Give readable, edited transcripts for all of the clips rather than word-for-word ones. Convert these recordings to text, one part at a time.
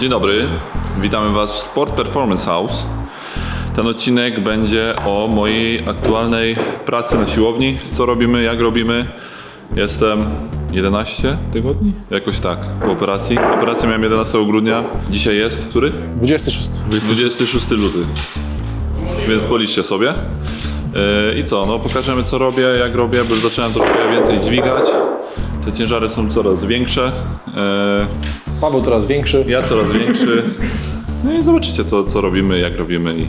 Dzień dobry, witamy Was w Sport Performance House. Ten odcinek będzie o mojej aktualnej pracy na siłowni. Co robimy, jak robimy. Jestem 11 tygodni? Jakoś tak, po operacji. Operację miałem 11 grudnia. Dzisiaj jest, który? 26 luty. Więc policzcie sobie. I co, no pokażemy co robię, jak robię, bo już zacząłem troszkę więcej dźwigać. Te ciężary są coraz większe. Paweł coraz większy. Ja coraz większy. No i zobaczycie co robimy, jak robimy i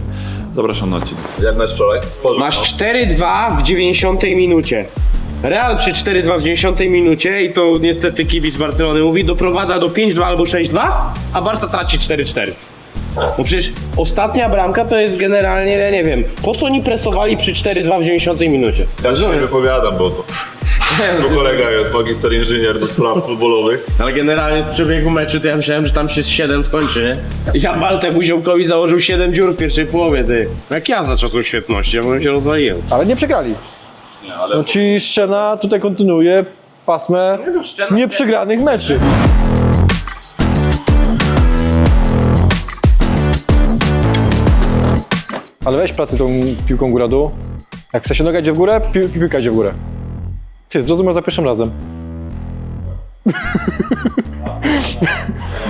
zapraszam na odcinek. Jak mecz wczoraj? Masz 4-2 w 90 minucie. Real przy 4-2 w 90 minucie i to niestety kibic Barcelony mówi, doprowadza do 5-2 albo 6-2, a Barca traci 4-4. No przecież ostatnia bramka to jest generalnie, ja nie wiem, po co oni presowali przy 4-2 w 90 minucie? Ja się nie wypowiadam, bo to kolega jest magister inżynier do spraw futbolowych. Ale generalnie w przebiegu meczu to ja myślałem, że tam się z 7 skończy, nie? Ja Baltemu Ziołkowi założył 7 dziur w pierwszej połowie, ty. Jak ja za czasów świetności, ja bym się rozwaliłem. Ale nie przegrali. Nie, ale No ci Szczena tutaj kontynuuje pasmę nieprzegranych meczy. Ale weź pracę tą piłką góra-dół. Jak chce się noga idzie w górę, piłka idzie w górę. Ty, zrozumiał za pierwszym razem.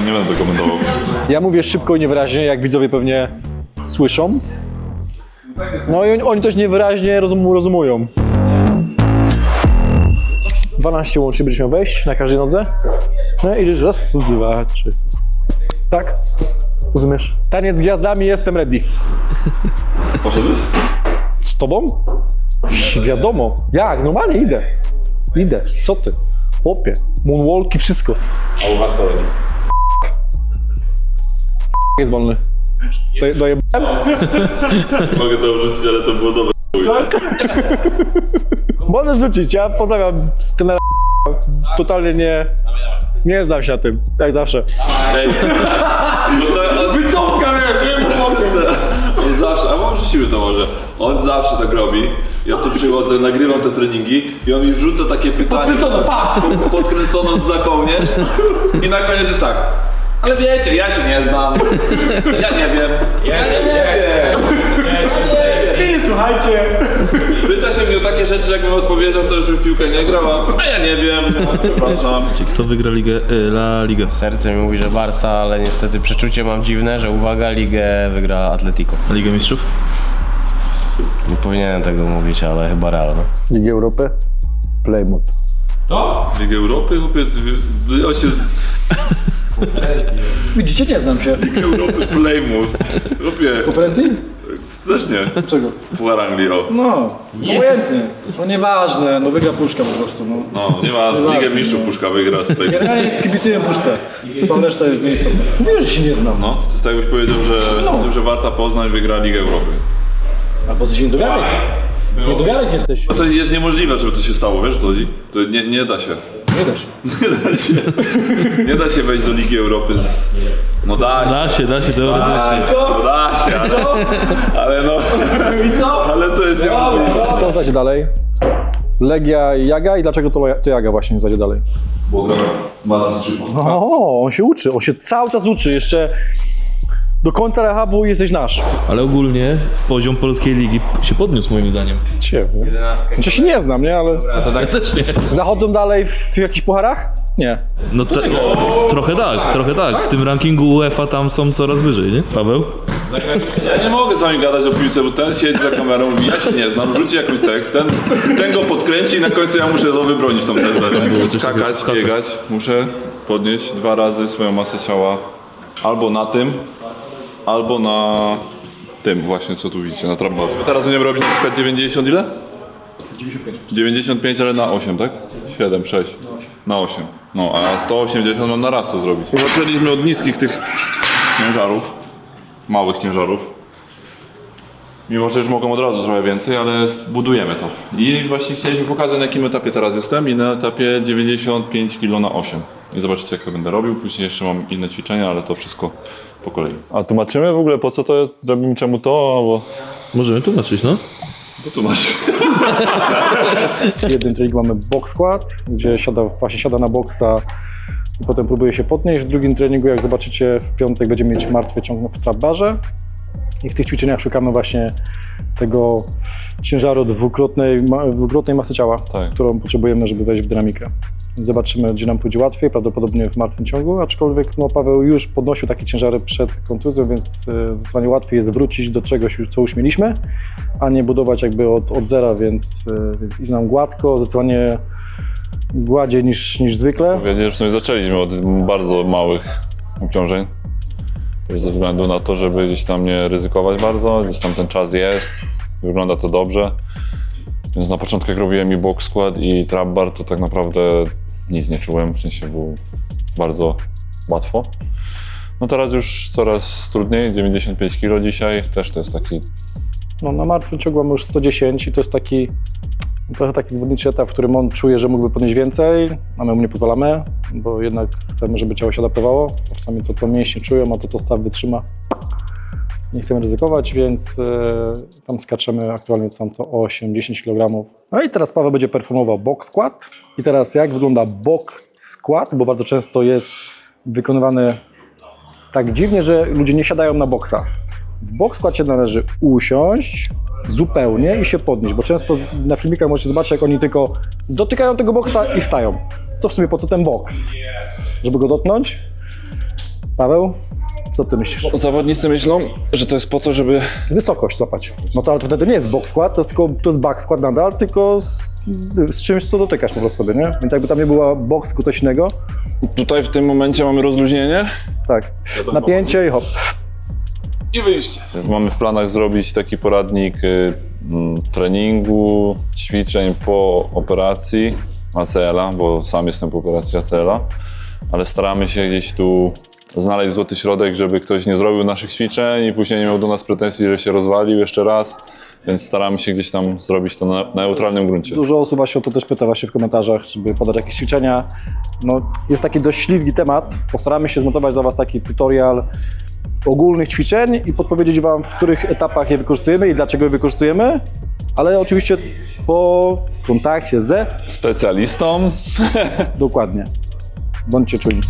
nie będę komentował. Ja mówię szybko i niewyraźnie, jak widzowie pewnie słyszą. No i oni też niewyraźnie rozumują. 12 łączy będziesz miał wejść na każdej nodze. No i idziesz raz, dwa, trzy. Tak? Rozumiesz? Taniec z gwiazdami, jestem ready. Poszedłeś? Z tobą? Wiadomo. Jak? Normalnie idę. Idę. Co ty? Chłopie. Moonwalk i wszystko. A u Was to robi. Jest wolny. Dojebałem? Mogę to wrzucić, ale to było dobre. Możesz rzucić, ja pozdrawiam trenera. Totalnie nie znam się na tym, jak zawsze. Ej, wycofka, wiesz, on zawsze, a może wrzucimy to może, on zawsze tak robi. Ja tu przychodzę, nagrywam te treningi i on mi wrzuca takie pytanie podkręcono za kołnierz i na koniec jest tak. Ale wiecie, ja się nie znam, ja nie wiem, Słuchajcie. Pyta się mnie o takie rzeczy, że jakbym odpowiedział, to już bym w piłkę nie grał, a ja nie wiem, przepraszam. Kto wygra La Ligę? Serce mi mówi, że Barca, ale niestety przeczucie mam dziwne, że uwaga, ligę wygra Atletico. Ligę Mistrzów? Nie powinienem tego mówić, ale chyba Real, no. Ligi Europy? Plymouth. Ligę Europy, chłopiec, on się... Widzicie, nie znam się. Ligę Europy, Plymouth, chłopie, Konferencji? też nie. Czego? Puchar Anglii, o. No, obojętnie. No nieważne, no wygra Puszka po prostu, no. No, nie ma, Ligę Mistrzów Puszka wygra z Play. Generalnie kibicuję Puszce. Cała reszta jest nieistotna. Mówię, że się nie znam. No, to jest tak jakbyś powiedział, że Warta Poznań wygra Ligę Europy. A po co się niedowiarek? Niedowiarek jesteś. No to jest niemożliwe, żeby to się stało, wiesz o co chodzi? To nie da się. Nie da się. Nie da się wejść do Ligi Europy z... No da się. Da się teoretycznie. No da się, ale no... I co? Ale to jest niemożliwe. Kto zajdzie dalej? Legia i Jaga i dlaczego to Jaga właśnie zajdzie dalej? Bo ma O, on się uczy, on się cały czas uczy, jeszcze do końca rehabu jesteś nasz. Ale ogólnie poziom polskiej ligi się podniósł moim zdaniem. Ciebie. Znaczy się nie znam, nie? Ale Ja też nie. zachodzą dalej w jakichś pucharach? Nie. No trochę tak. W tym rankingu UEFA tam są coraz wyżej, nie? Paweł? Ja nie mogę z wami gadać o piłce, bo ten siedzi za kamerą, mówi, ja się nie znam, rzuci jakąś tekst, ten go podkręci i na końcu ja muszę to wybronić tą tezę. Skakać, biegać, muszę podnieść 2 razy swoją masę ciała albo na tym, albo na tym właśnie, co tu widzicie, na trampolinie. Teraz będziemy robić na przykład 90 ile? 95. 95, ale na 8, tak? 7, 6. Na 8. No, a 180 mam na raz to zrobić. Zaczęliśmy od niskich tych ciężarów, małych ciężarów. Mimo, że już mogą od razu trochę więcej, ale budujemy to. I właśnie chcieliśmy pokazać, na jakim etapie teraz jestem i na etapie 95 kg na 8. I zobaczycie, jak to będę robił. Później jeszcze mam inne ćwiczenia, ale to wszystko po kolei. A tłumaczymy w ogóle, po co to robimy, czemu to? Bo... Możemy tłumaczyć, no. To tu masz. W jednym treningu mamy box squat, gdzie siada na boksa i potem próbuje się podnieść. W drugim treningu, jak zobaczycie, w piątek będziemy mieć martwy ciąg w trap barze i w tych ćwiczeniach szukamy właśnie tego ciężaru dwukrotnej masy ciała, Tak. którą potrzebujemy, żeby wejść w dynamikę. Więc zobaczymy, gdzie nam pójdzie łatwiej, prawdopodobnie w martwym ciągu, aczkolwiek no, Paweł już podnosił takie ciężary przed kontuzją, więc zdecydowanie łatwiej jest wrócić do czegoś, co już mieliśmy, a nie budować jakby od zera, więc idzie nam gładko, zdecydowanie gładziej niż zwykle. Powiedzieć, że w sumie zaczęliśmy od bardzo małych obciążeń. Też ze względu na to, żeby gdzieś tam nie ryzykować bardzo, gdzieś tam ten czas jest, wygląda to dobrze. Więc na początku jak robiłem i box squat i trap bar, to tak naprawdę nic nie czułem, w sensie było bardzo łatwo. No teraz już coraz trudniej, 95 kg dzisiaj, też to jest taki... No, na martwym ciągu mamy już 110 i to jest taki trochę taki zwodniczy etap, w którym on czuje, że mógłby podnieść więcej, a my mu nie pozwalamy, bo jednak chcemy, żeby ciało się adaptowało. Czasami to, co mięśnie czują, a to, co staw wytrzyma, nie chcemy ryzykować, więc tam skaczemy aktualnie tam co 8-10 kg. No i teraz Paweł będzie performował box squat. I teraz jak wygląda box squat, bo bardzo często jest wykonywany tak dziwnie, że ludzie nie siadają na boksa. W box squacie należy usiąść zupełnie i się podnieść, bo często na filmikach możecie zobaczyć, jak oni tylko dotykają tego boksa i stają. To w sumie po co ten boks? Żeby go dotknąć? Paweł, co ty myślisz? Zawodnicy myślą, że to jest po to, żeby... Wysokość złapać. No to ale to wtedy nie jest box squat, to jest back squat nadal, tylko z czymś, co dotykasz po prostu sobie, nie? Więc jakby tam nie była box, tylko coś innego, Tutaj w tym momencie mamy rozluźnienie. tak, napięcie i hop. I wyjście. Więc mamy w planach zrobić taki poradnik treningu, ćwiczeń po operacji ACL-a, bo sam jestem po operacji ACL-a, ale staramy się gdzieś tu znaleźć złoty środek, żeby ktoś nie zrobił naszych ćwiczeń i później nie miał do nas pretensji, że się rozwalił jeszcze raz, więc staramy się gdzieś tam zrobić to na neutralnym gruncie. Dużo osób właśnie o to też pyta właśnie w komentarzach, żeby podać jakieś ćwiczenia. No, jest taki dość ślizgi temat. Postaramy się zmontować dla Was taki tutorial ogólnych ćwiczeń i podpowiedzieć Wam, w których etapach je wykorzystujemy i dlaczego je wykorzystujemy, ale oczywiście po kontakcie ze... Specjalistą. Dokładnie. Bądźcie czujni.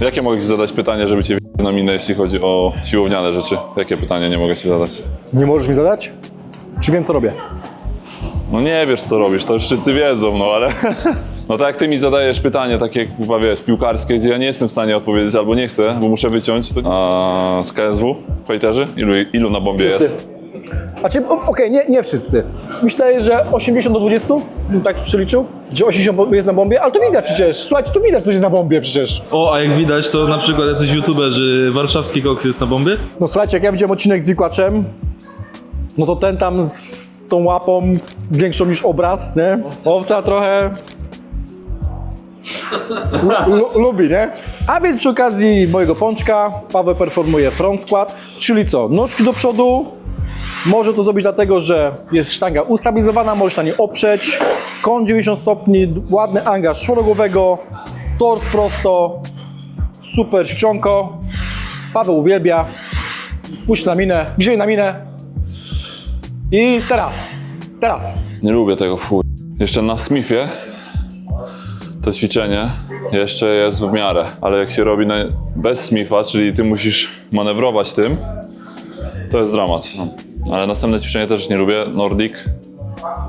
Jakie mogę Ci zadać pytanie, żeby Cię na minę, jeśli chodzi o siłowniane rzeczy? Jakie pytanie nie mogę Ci zadać? Nie możesz mi zadać? Czy wiem, co robię? No nie wiesz, co robisz, to już wszyscy wiedzą, no ale... No tak jak Ty mi zadajesz pytanie takie, kurwa, wiesz, piłkarskie, gdzie ja nie jestem w stanie odpowiedzieć albo nie chcę, bo muszę wyciąć. A z KSW, fajterzy? Ilu na bombie Wszyscy. jest? Znaczy, okej, nie wszyscy. Myślę, że 80 do 20, bym tak przeliczył, gdzie 80 jest na bombie, ale to widać przecież. Słuchajcie, to widać, kto jest na bombie przecież. O, a jak widać, to na przykład jacyś youtuberzy, warszawski koks jest na bombie? No słuchajcie, jak ja widziałem odcinek z Wilkłaczem, no to ten tam z tą łapą większą niż obraz, nie? Owca trochę lubi, nie? A więc przy okazji mojego pączka Paweł performuje front squat, czyli co? Nóżki do przodu. Może to zrobić dlatego, że jest sztanga ustabilizowana, możesz na niej oprzeć. Kąt 90 stopni, ładny angaż czworogłowego, tors prosto, super czcionko. Paweł uwielbia. Spójrz na minę, zbliżenie na minę. I teraz. Nie lubię tego fuj. Jeszcze na Smithie to ćwiczenie jeszcze jest w miarę, ale jak się robi bez Smitha, czyli Ty musisz manewrować tym, to jest dramat. Ale następne ćwiczenie też nie lubię, Nordic.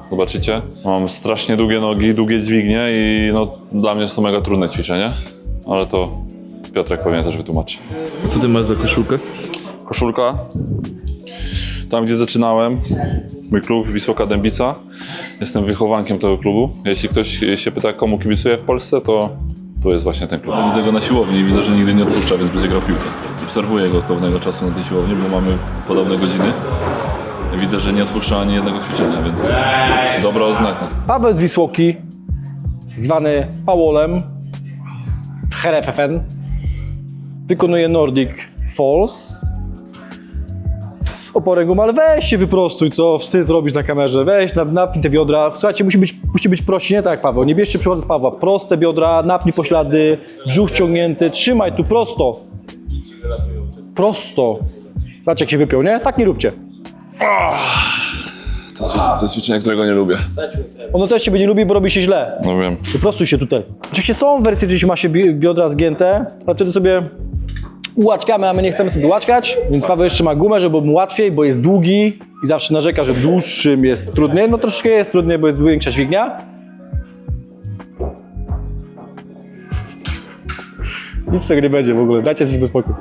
Zobaczycie, mam strasznie długie nogi, długie dźwignie i no, dla mnie są mega trudne ćwiczenie, ale to Piotrek pewnie też wytłumaczy. Co ty masz za koszulkę? Koszulka, tam gdzie zaczynałem, mój klub Wisłoka Dębica, jestem wychowankiem tego klubu. Jeśli ktoś się pyta, komu kibicuję w Polsce, to jest właśnie ten klub. Widzę go na siłowni i widzę, że nigdy nie odpuszcza, więc będzie grał w piłkę. Obserwuję go od pewnego czasu na tej siłowni, bo mamy podobne godziny. Widzę, że nie odpuszcza ani jednego ćwiczenia, więc dobra oznaka. Paweł z Wisłoki, zwany Pawolem, Herepefen, wykonuje Nordic Falls z z oporem gumy, ale weź się wyprostuj, co wstyd robisz na kamerze, weź, napnij te biodra. Słuchajcie, musi być prości, nie tak jak Paweł, nie bierzcie przykładu z Pawła, proste biodra, napnij poślady, brzuch ciągnięty, trzymaj tu prosto. Prosto. Zobaczcie jak się wypiął, nie? Tak nie róbcie. To jest ćwiczenie, którego nie lubię. Ono też ciebie nie lubi, bo robi się źle. No wiem. Wyprostuj się tutaj. Oczywiście są wersje, gdzie się ma się biodra zgięte, ale wtedy sobie ułaczkamy, a my nie chcemy sobie ułaczkać, więc Paweł jeszcze ma gumę, żeby mu łatwiej, bo jest długi i zawsze narzeka, że dłuższym jest trudniej. No troszeczkę jest trudniej, bo jest większa dźwignia. Nic z tego nie będzie w ogóle, dajcie sobie spokój.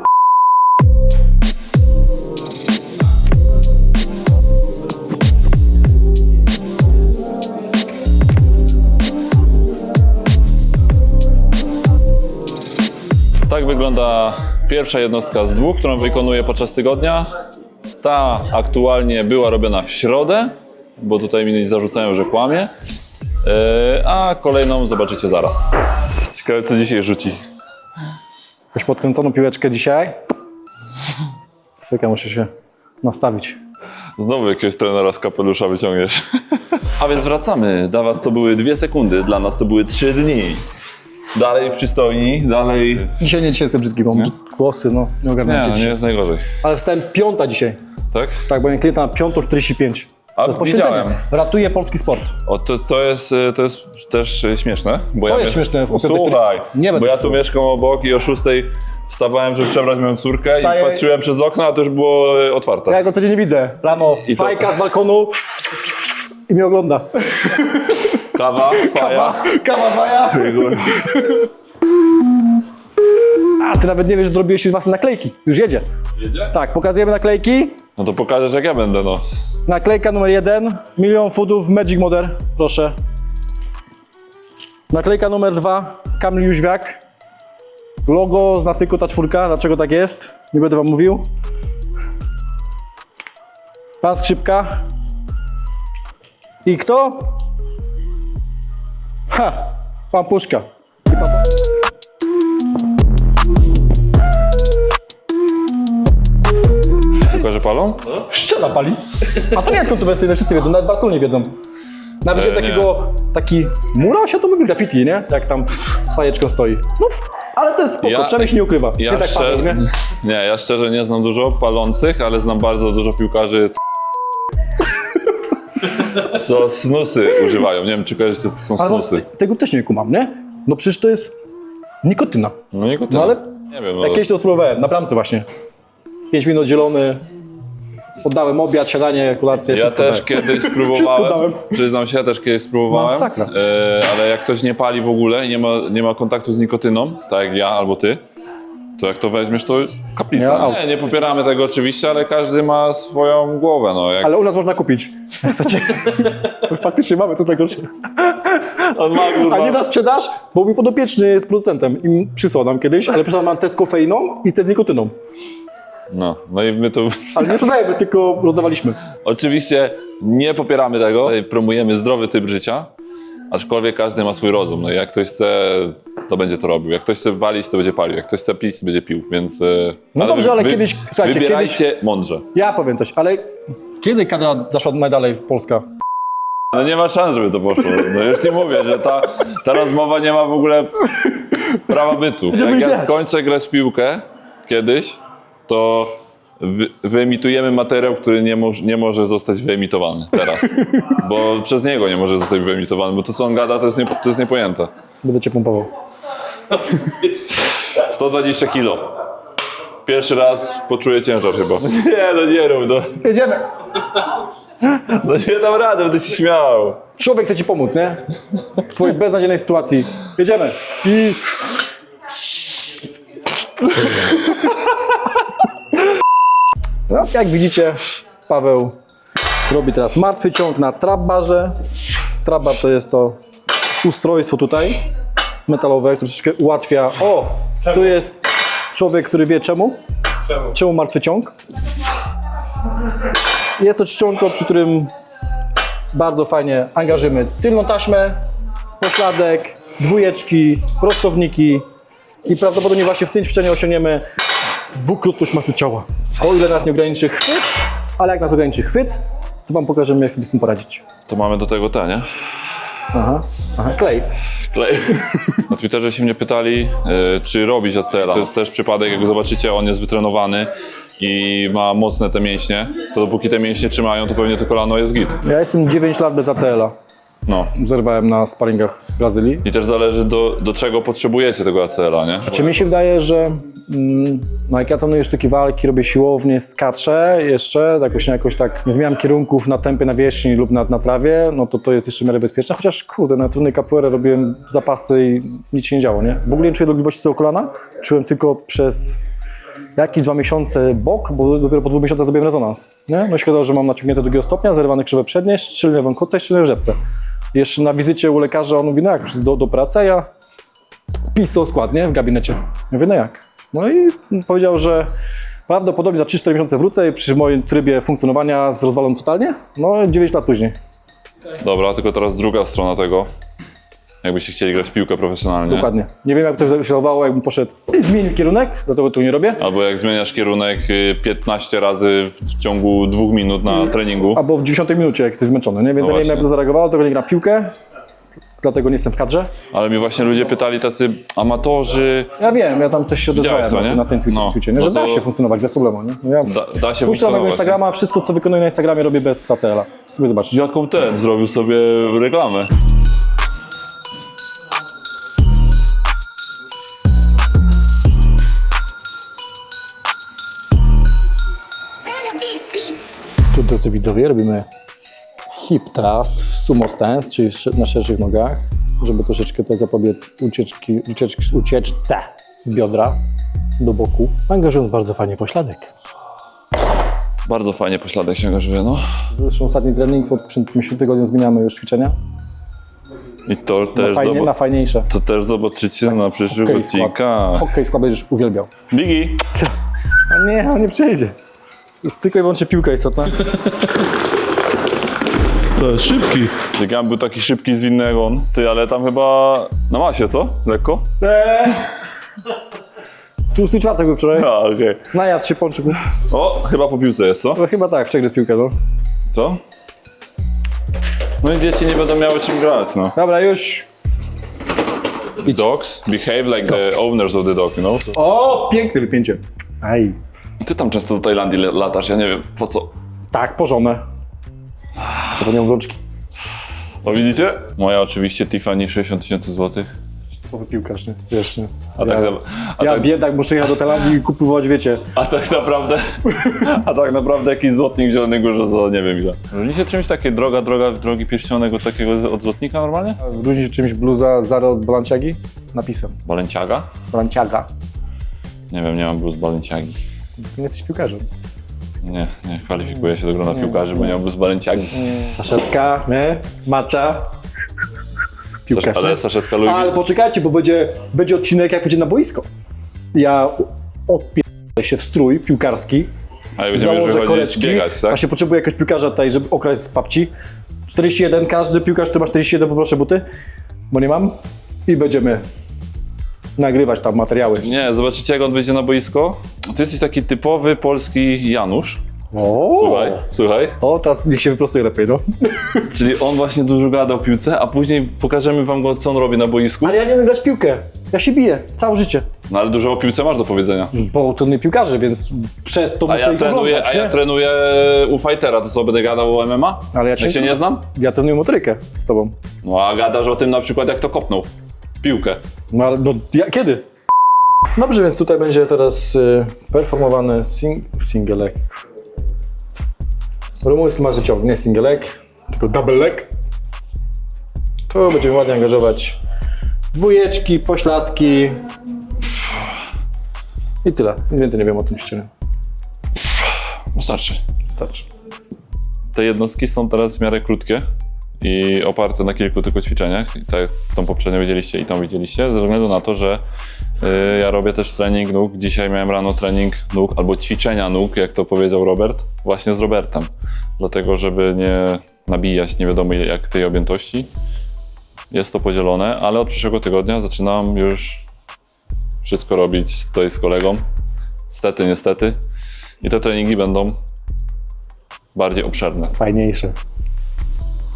Tak wygląda pierwsza jednostka z dwóch, którą wykonuję podczas tygodnia. Ta aktualnie była robiona w środę, bo tutaj mi zarzucają, że kłamie. A kolejną zobaczycie zaraz. Ciekawe, co dzisiaj rzuci. Jakąś podkręconą piłeczkę dzisiaj. Czekaj, muszę się nastawić. Znowu jakiegoś trenera z kapelusza wyciągniesz. A więc wracamy. Dla was to były 2 sekundy, dla nas to były 3 dni. Dalej przystojni, dalej... Dzisiaj jestem brzydki, bo mam głosy, no nie ogarniam się Nie dzisiaj. jest najgorzej. Ale wstałem 5 dzisiaj. Tak? Tak, bo miałem klienta na 5:45. A, To jest poświęcenie. widziałem. Ratuje polski sport. O, to jest też śmieszne. Bo Co ja jest śmieszne? Słuchaj, Nie będę bo ja tu słuchał. mieszkam obok i o 6 wstawałem, żeby przebrać moją córkę Wstaję- i patrzyłem przez okno, a to już było otwarte. Ja go codziennie widzę. Rano I to- fajka z balkonu i mnie ogląda. Kawa, faja. Kawa faja. A ty nawet nie wiesz, że zrobiłeś już własne naklejki. Już jedzie. Jedzie? Tak, pokazujemy naklejki. No to pokażesz, jak ja będę, no. Naklejka numer 1. 1 000 000 footów Magic Model. Proszę. Naklejka numer 2. Kamil Jóźwiak. Logo zna tylko ta 4. Dlaczego tak jest? Nie będę wam mówił. Pan Skrzypka. I kto? Ha! Pan Puszka. I pan... Tylko, że palą? Szczela pali. A to nie jest kontrowersyjne, wszyscy wiedzą, nawet Barcelony wiedzą. Nawet że taki mural się to mówi graffiti, nie? Jak tam z fajeczką stoi. No, ale to jest spoko, przynajmniej się nie ukrywa. Ja nie tak Paweł, nie? nie, ja szczerze nie znam dużo palących, ale znam bardzo dużo piłkarzy, co snusy używają. Nie wiem, czy kojarzycie, co są Ale snusy. tego też nie kumam, nie? No przecież to jest nikotyna. No nie No ale nie wiem, jak kiedyś to spróbowałem, na bramce właśnie. 5 minut zielony, oddałem obiad, śniadanie, kolację, ja wszystko też dałem. kiedyś Wszystko spróbowałem, dałem. przyznam się, ja też kiedyś spróbowałem, Masakra. ale jak ktoś nie pali w ogóle i nie ma kontaktu z nikotyną, tak jak ja albo ty, to jak to weźmiesz, to jest Ja kaplica. out. Nie popieramy tego oczywiście, ale każdy ma swoją głowę, no. Jak Ale u nas można kupić. Chcecie? Faktycznie mamy to najgorsze. on ma, kurwa, A nie na sprzedaż, bo mój podopieczny jest producentem i przysłał nam kiedyś, ale przecież mam te z kofeiną i te z nikotyną. no i my to Ale nie sprzedajemy, tylko rozdawaliśmy. oczywiście nie popieramy tego, tutaj promujemy zdrowy typ życia, aczkolwiek każdy ma swój rozum, no i jak ktoś chce, to będzie to robił, jak ktoś chce walić, to będzie palił, jak ktoś chce pić, to będzie pił, więc... No dobrze, ale kiedyś- słuchajcie, wybierajcie mądrze. Ja powiem coś, ale kiedy kadra zaszła najdalej Polska? No nie ma szans, żeby to poszło. No już nie mówię, że ta rozmowa nie ma w ogóle prawa bytu. Będziemy Jak ja grać. skończę grać w piłkę kiedyś, to wyemitujemy materiał, który nie może zostać wyemitowany teraz. Bo przez niego nie może zostać wyemitowany, bo to co on gada, to jest niepojęte. Będę cię pompował. 120 kilo. Pierwszy raz poczuję ciężar chyba. Nie, no nie rób, no. Jedziemy! No nie dam rady, będę się śmiał. Człowiek chce ci pomóc, nie? W twojej beznadziejnej sytuacji. Jedziemy! I... No, jak widzicie, Paweł robi teraz martwy ciąg na trap barze. Trap bar to jest to ustrojstwo tutaj metalowe, które troszeczkę ułatwia. O! Tu jest człowiek, który wie czemu. Czemu martwy ciąg? Jest to czcionko, przy którym bardzo fajnie angażujemy tylną taśmę, pośladek, dwójeczki, prostowniki i prawdopodobnie właśnie w tym ćwiczeniu osiągniemy dwukrotność masy ciała. O ile nas nie ograniczy chwyt, ale jak nas ograniczy chwyt, to wam pokażemy, jak sobie z tym poradzić. To mamy do tego te, nie? Aha, klej. Klej. Na Twitterze się mnie pytali, czy robić ACL-a. To jest też przypadek, jak go zobaczycie, on jest wytrenowany i ma mocne te mięśnie, to dopóki te mięśnie trzymają, to pewnie to kolano jest git. Ja jestem 9 lat bez ACL-a. No. Zerwałem na sparingach w Brazylii. I też zależy do czego potrzebujecie tego ACL-a, nie? Czy mi się wydaje, że no jak ja trenuję sztuki walki, robię siłownię, skaczę jeszcze, jakoś tak nie zmieniam kierunków na tempie nawierzchni lub na trawie, no to jest jeszcze w miarę bezpieczne. Chociaż kurde, na trening capoeirę robiłem zapasy i nic się nie działo, nie? W ogóle nie czuję dolegliwości z kolana, czułem tylko przez jakieś 2 miesiące bok, bo dopiero po 2 miesiącach zrobiłem rezonans, nie? No i się okazało, że mam naciągnięte drugiego stopnia, zerwane krzywe przednie, szczelnie wąkotce i szczelnie w rzepce. Jeszcze na wizycie u lekarza on mówi, no jak przyszedł do pracy, a ja pisał skład, nie? W gabinecie. Ja mówię, no jak? No i powiedział, że prawdopodobnie za 3-4 miesiące wrócę i przy moim trybie funkcjonowania z rozwalą totalnie, no 9 lat później. Dobra, tylko teraz druga strona tego. Jakbyście chcieli grać w piłkę profesjonalnie. Dokładnie. Nie wiem, jak to wyświadkowało, jakbym poszedł i zmienił kierunek, dlatego tu nie robię. Albo jak zmieniasz kierunek 15 razy w ciągu 2 minut na treningu. Albo w 10 minucie, jak jesteś zmęczony, nie? Więc No ja nie wiem, właśnie. jak to zareagowało, tego nie gram w piłkę, dlatego nie jestem w kadrze. Ale mnie właśnie ludzie pytali, tacy amatorzy. Ja wiem, ja tam też się Widziałeś odezwałem to, nie? na tym No. Twicie, nie? Że No to- da się funkcjonować bez problemu, nie? No ja Da się puszczam mojego funkcjonować. Instagrama, wszystko co wykonuję na Instagramie robię bez ACL-a. Sobie zobaczyć. Jaką ten zrobił sobie reklamę? Tu, drodzy widzowie, robimy hip thrust, sumo stance, czyli na szerszych nogach, żeby troszeczkę tutaj zapobiec ucieczce biodra do boku, angażując bardzo fajnie pośladek. Bardzo fajnie pośladek się angażuje, no. Zresztą ostatni trening, to przed tygodniem zmieniamy już ćwiczenia, I to też, na fajniejsze. to też zobaczycie na przyszłych Hokej skład. odcinkach. Hokej skład będziesz uwielbiał. Biggie! A nie, on nie przejdzie. Jest tylko i wyłącznie piłka istotna. To jest szybki. Jak ja był taki szybki z winnego on. Ty, ale tam chyba na masie, co? Lekko? Tłusty czwartek był wczoraj. A, okej. Najadł się pączyków. O, chyba po piłce jest, co? No chyba tak, w z piłkę, no. Co? No i dzieci nie będą miały czym grać, no. Dobra, już. Dogs behave like the owners of the dog, you know? O, piękne wypięcie. Aj. Ty tam często do Tajlandii latasz, ja nie wiem, po co? Tak, porządne. To nie rączki. O, widzicie? Moja oczywiście Tiffany 60 000 złotych. Nowy piłkarz, nie? Wiesz, nie? A tak, Ja biedak muszę jechać do Tajlandii i kupować, wiecie. a tak naprawdę jakiś złotnik w Zielonej Górze za nie wiem ile. Różni się czymś takie drogi pierścionego takiego od złotnika normalnie? Różni się czymś bluza Zara od Balenciagi? Napisem. Balenciaga? Balenciaga. Nie wiem, nie mam bluz Balenciagi. Ty nie jesteś piłkarzem. Nie kwalifikuję się do grona piłkarzy, bo nie mam bluz Balenciagi. Saszetka, nie? Macza. Piłkarz, Ale nie? saszetka Louis Ale poczekajcie, bo będzie odcinek, jak będzie na boisko. Ja odpierdolę się w strój piłkarski, A jak będziemy już założę wychodzić koreczki, biegać, tak? właśnie potrzebuję jakiegoś piłkarza tutaj, żeby okraść z papci. 41, każdy piłkarz, który ma 41, poproszę buty, bo nie mam. I będziemy nagrywać tam materiały. Nie, zobaczycie jak on wyjdzie na boisko. To jesteś taki typowy polski Janusz. O, Słuchaj. o, teraz niech się wyprostuje lepiej, no. Czyli on właśnie dużo gada o piłce, a później pokażemy wam go, co on robi na boisku. Ale ja nie umiem grać w piłkę. Ja się biję, całe życie. No ale dużo o piłce masz do powiedzenia. Bo to nie piłkarzy, więc przez to A muszę ja ich trenuję, oglądać, nie? trenuję u fightera, to co będę gadał o MMA? Ale ja Jak się nie znam? Ja trenuję motorykę z tobą. No a gadasz o tym na przykład jak to kopnął. Piłkę. No ale kiedy? Dobrze, więc tutaj będzie teraz performowany single leg. Rumuński masz wyciąg, nie single leg, tylko double leg. Tu będziemy ładnie angażować dwójeczki, pośladki i tyle. Nic więcej nie wiem o tym ścianie. Wystarczy. Starczy. Te jednostki są teraz w miarę krótkie i oparte na kilku tylko ćwiczeniach. I tak tą poprzednią widzieliście i tą widzieliście, ze względu na to, że ja robię też trening nóg. Dzisiaj miałem rano trening nóg albo ćwiczenia nóg, jak to powiedział Robert, właśnie z Robertem. Dlatego, żeby nie nabijać nie wiadomo jak tej objętości. Jest to podzielone, ale od przyszłego tygodnia zaczynam już wszystko robić tutaj z kolegą. Niestety. I te treningi będą bardziej obszerne. Fajniejsze.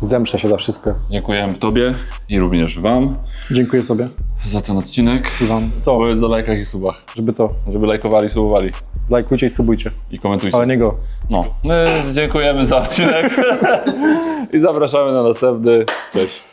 Zemszę się za wszystko. Dziękujemy Tobie i również Wam Dziękuję sobie za ten odcinek. i wam. Co? Powiedz o lajkach i subach, Żeby co? żeby lajkowali, subowali Lajkujcie i subujcie. i komentujcie. Ale nie go. No, my dziękujemy za odcinek i zapraszamy na następny. Cześć.